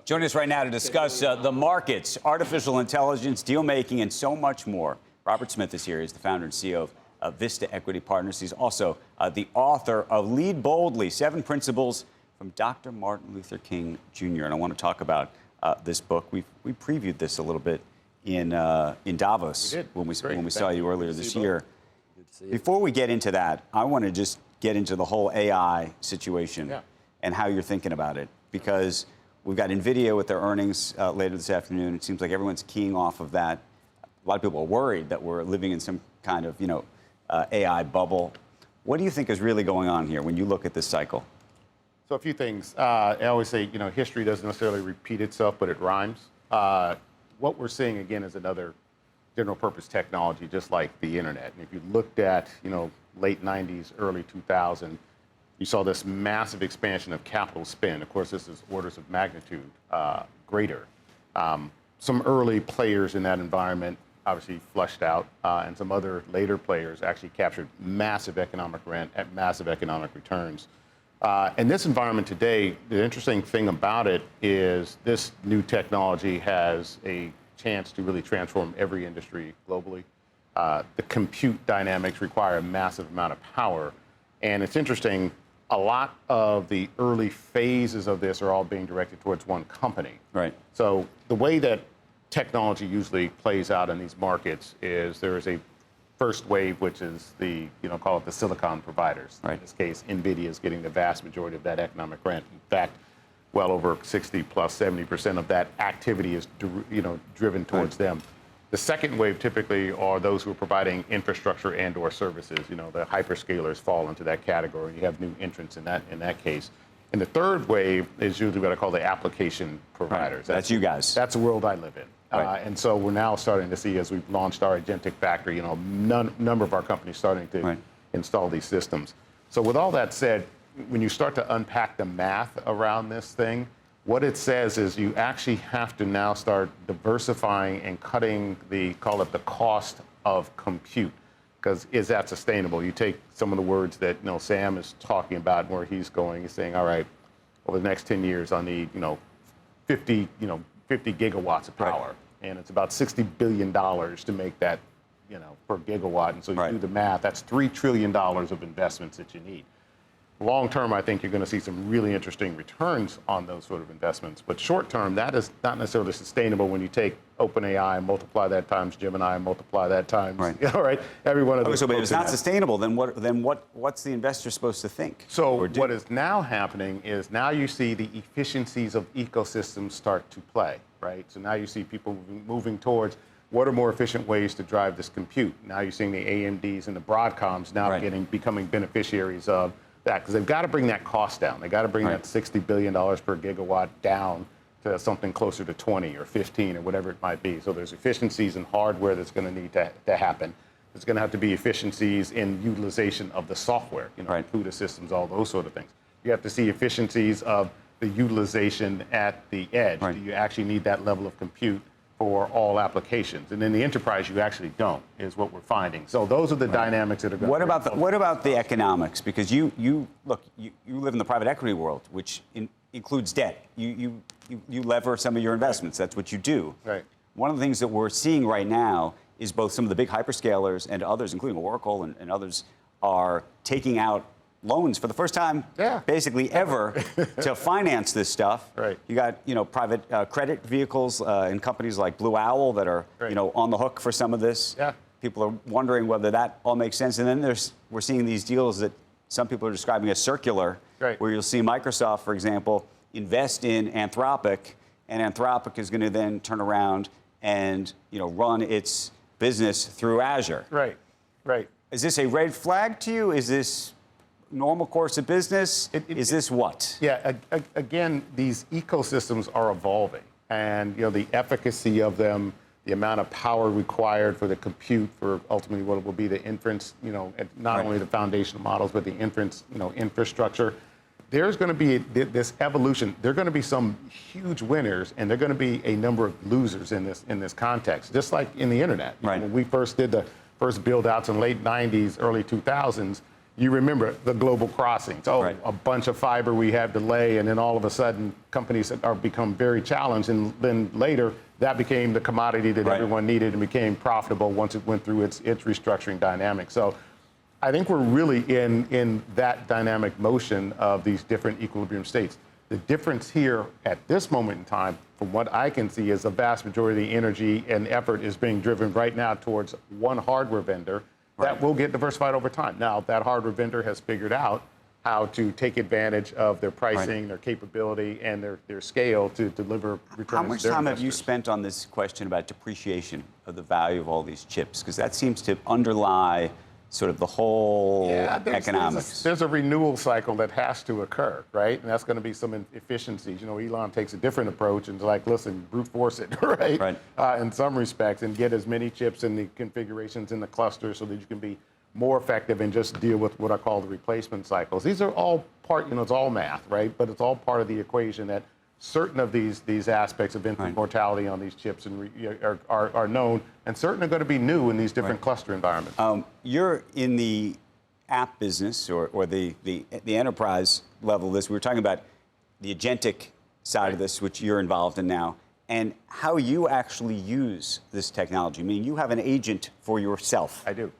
Joining us right now to discuss the markets, artificial intelligence, deal making, and so much more. Robert Smith is here. He's the founder and CEO of Vista Equity Partners. He's also the author of Lead Boldly, 7 Principles from Dr. Martin Luther King Jr. And I want to talk about this book. We previewed this a little bit in Davos when we saw you earlier this year. Before we get into that, I want to just get into the whole AI situation and how you're thinking about it, because we've got NVIDIA with their earnings later this afternoon. It seems like everyone's keying off of that. A lot of people are worried that we're living in some kind of, AI bubble. What do you think is really going on here when you look at this cycle? So a few things. I always say, history doesn't necessarily repeat itself, but it rhymes. What we're seeing again is another general purpose technology, just like the internet. And if you looked at, late 90s, early 2000, you saw this massive expansion of capital spend. Of course, this is orders of magnitude greater. Some early players in that environment obviously flushed out, and some other later players actually captured massive economic rent at massive economic returns. In this environment today, the interesting thing about it is this new technology has a chance to really transform every industry globally. The compute dynamics require a massive amount of power. And it's interesting, a lot of the early phases of this are all being directed towards one company. Right. So the way that technology usually plays out in these markets is there is a first wave, which is the, call it the silicon providers. Right. In this case, NVIDIA is getting the vast majority of that economic rent. In fact, well over 60 plus 70% of that activity is, driven towards them. The second wave typically are those who are providing infrastructure and or services. The hyperscalers fall into that category. You have new entrants in that case. And the third wave is usually what I call the application providers. Right. That's you guys. That's the world I live in. Right. And so we're now starting to see, as we've launched our agentic factory, number of our companies starting to install these systems. So with all that said, when you start to unpack the math around this thing, what it says is you actually have to now start diversifying and cutting call it the cost of compute, because is that sustainable? You take some of the words that Sam is talking about, where he's going, he's saying, all right, over the next 10 years, I need 50 gigawatts of power. Right. And it's about $60 billion to make that, per gigawatt. And so you do the math, that's $3 trillion of investments that you need. Long term, I think you're going to see some really interesting returns on those sort of investments. But short term, that is not necessarily sustainable when you take OpenAI, multiply that times Gemini, multiply that times, all right, every one of those. So but if it's not sustainable, then what's the investor supposed to think? So what is now happening is now you see the efficiencies of ecosystems start to play, right? So now you see people moving towards what are more efficient ways to drive this compute. Now you're seeing the AMDs and the Broadcoms now becoming beneficiaries of that, because they've got to bring that cost down. They got to bring that $60 billion per gigawatt down to something closer to 20 or 15 or whatever it might be. So there's efficiencies in hardware that's going to need to happen. There's going to have to be efficiencies in utilization of the software, CUDA systems, all those sort of things. You have to see efficiencies of the utilization at the edge. Do you actually need that level of compute for all applications? And in the enterprise, you actually don't, is what we're finding. So those are the dynamics that are going to What about the economics? Because you live in the private equity world, which includes debt. You lever some of your investments. That's what you do. Right. One of the things that we're seeing right now is both some of the big hyperscalers and others, including Oracle and others, are taking out loans for the first time, basically ever, to finance this stuff. Right. You got private credit vehicles and companies like Blue Owl that are on the hook for some of this. Yeah. People are wondering whether that all makes sense. And then we're seeing these deals that some people are describing as circular, where you'll see Microsoft, for example, invest in Anthropic, and Anthropic is going to then turn around and run its business through Azure. Right. Is this a red flag to you? Is this normal course of business? Is this what? Yeah, again, these ecosystems are evolving, and the efficacy of them, the amount of power required for the compute, for ultimately what will be the inference, not only the foundational models, but the inference, infrastructure. There's going to be this evolution. There are going to be some huge winners, and there are going to be a number of losers in this context, just like in the internet. Right. When we first did the first build outs in late 90s, early 2000s, you remember the global crossings. Oh, right. A bunch of fiber we had to lay, and then all of a sudden companies are become very challenged, and then later that became the commodity that right. everyone needed and became profitable once it went through its restructuring dynamic. So I think we're really in that dynamic motion of these different equilibrium states. The difference here at this moment in time, from what I can see, is the vast majority of the energy and effort is being driven right now towards one hardware vendor that will get diversified over time. Now, that hardware vendor has figured out how to take advantage of their pricing, their capability, and their scale to deliver returns. How much time have you spent on this question about depreciation of the value of all these chips? Because that seems to underlie sort of the whole economics. There's a renewal cycle that has to occur, right? And that's going to be some efficiencies. You know, Elon takes a different approach and is like, listen, brute force it, right? In some respects, and get as many chips in the configurations in the cluster so that you can be more effective and just deal with what I call the replacement cycles. These are all part, it's all math, right? But it's all part of the equation that certain of these aspects of infant mortality on these chips are known, and certain are going to be new in these different cluster environments. You're in the app business or the enterprise level of this. We were talking about the agentic side of this, which you're involved in now, and how you actually use this technology. I mean, you have an agent for yourself. I do.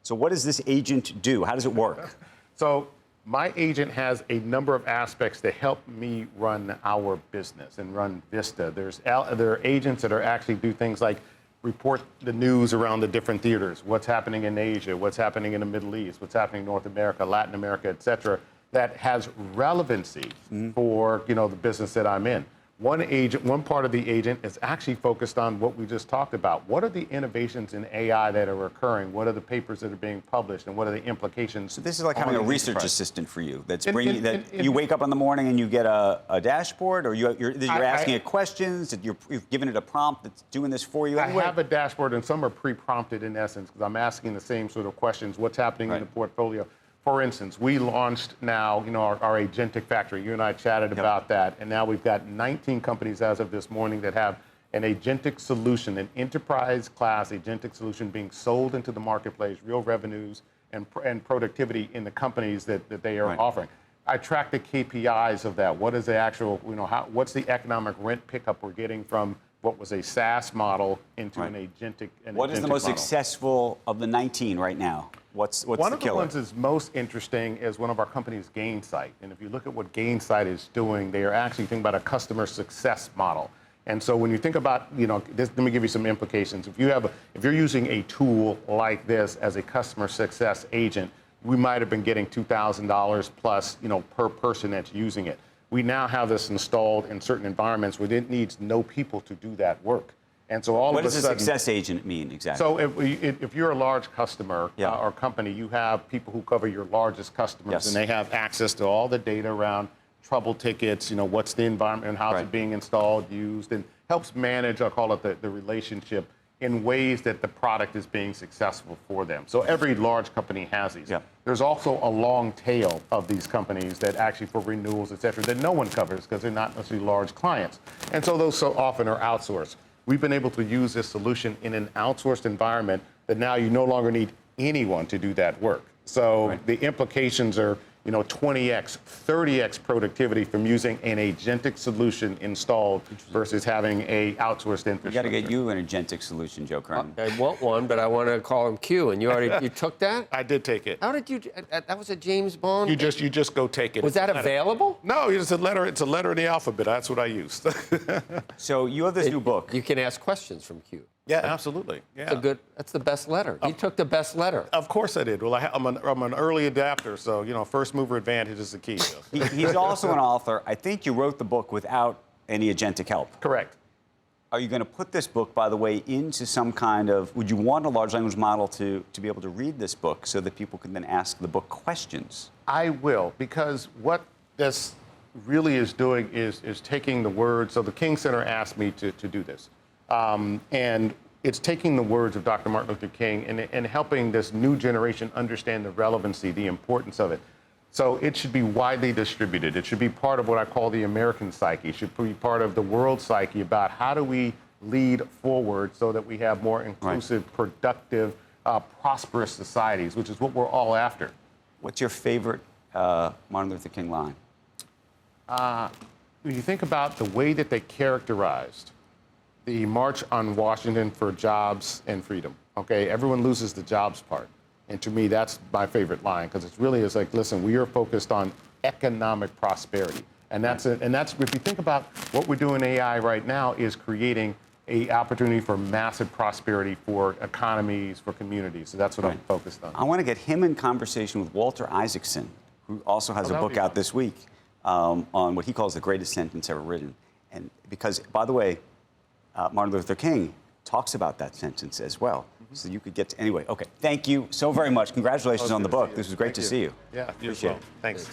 So what does this agent do? How does it work? So my agent has a number of aspects to help me run our business and run Vista. There are agents that are actually do things like report the news around the different theaters, what's happening in Asia, what's happening in the Middle East, what's happening in North America, Latin America, et cetera, that has relevancy for the business that I'm in. One part of the agent is actually focused on what we just talked about. What are the innovations in AI that are occurring? What are the papers that are being published, and what are the implications? So this is like having a research assistant for you. That's bringing you wake up in the morning and you get a dashboard, or you're asking it questions. That you've given it a prompt that's doing this for you. I have a dashboard, and some are pre-prompted in essence because I'm asking the same sort of questions. What's happening in the portfolio? For instance, we launched now, our agentic factory. You and I chatted about that, and now we've got 19 companies as of this morning that have an agentic solution, an enterprise-class agentic solution being sold into the marketplace, real revenues and productivity in the companies that they are offering. I track the KPIs of that. What is the actual, what's the economic rent pickup we're getting from what was a SaaS model into an agentic What is the most successful of the 19 right now? What's the killer? One of the ones that's most interesting is one of our companies, Gainsight. And if you look at what Gainsight is doing, they are actually thinking about a customer success model. And so when you think about, let me give you some implications. If you're using a tool like this as a customer success agent, we might have been getting $2,000 plus, per person that's using it. We now have this installed in certain environments where it needs no people to do that work. And so what does a success agent mean exactly? So if you're a large customer or company, you have people who cover your largest customers, and they have access to all the data around trouble tickets, what's the environment and how's it being installed, used, and helps manage, I'll call it the relationship in ways that the product is being successful for them. So every large company has these. There's also a long tail of these companies that actually for renewals, et cetera, that no one covers because they're not necessarily large clients. And so those so often are outsourced. We've been able to use this solution in an outsourced environment that now you no longer need anyone to do that work. So the implications are 20x, 30x productivity from using an agentic solution installed versus having a outsourced infrastructure. We got to get you an agentic solution, Joe Kernan. I want one, but I want to call him Q. And you took that? I did take it. How did you? That was a James Bond. You just go take it. Was that available? No, it's a letter. It's a letter in the alphabet. That's what I used. So you have this new book. You can ask questions from Q. Yeah, absolutely. Yeah. That's the best letter. You took the best letter. Of course I did. Well, I'm an early adapter, so first mover advantage is the key. He's also an author. I think you wrote the book without any agentic help. Correct. Are you going to put this book, by the way, into some kind of? Would you want a large language model to be able to read this book so that people can then ask the book questions? I will, because what this really is doing is taking the words. So the King Center asked me to do this. And it's taking the words of Dr. Martin Luther King and helping this new generation understand the relevancy, the importance of it. So it should be widely distributed. It should be part of what I call the American psyche. It should be part of the world psyche about how do we lead forward so that we have more inclusive, productive, prosperous societies, which is what we're all after. What's your favorite Martin Luther King line? When you think about the way that they characterized the March on Washington for Jobs and Freedom, okay, everyone loses the jobs part. And to me, that's my favorite line, because it really is like, listen, we are focused on economic prosperity. And that's it. And that's, if you think about what we're doing in AI right now, is creating an opportunity for massive prosperity for economies, for communities. So that's what I'm focused on. I want to get him in conversation with Walter Isaacson, who also has a book out this week on what he calls the greatest sentence ever written. And because, by the way, Martin Luther King talks about that sentence as well. So you could get to, anyway, okay. Thank you so very much. Congratulations on the book. This was great to see you. Yeah, appreciate it. Thanks.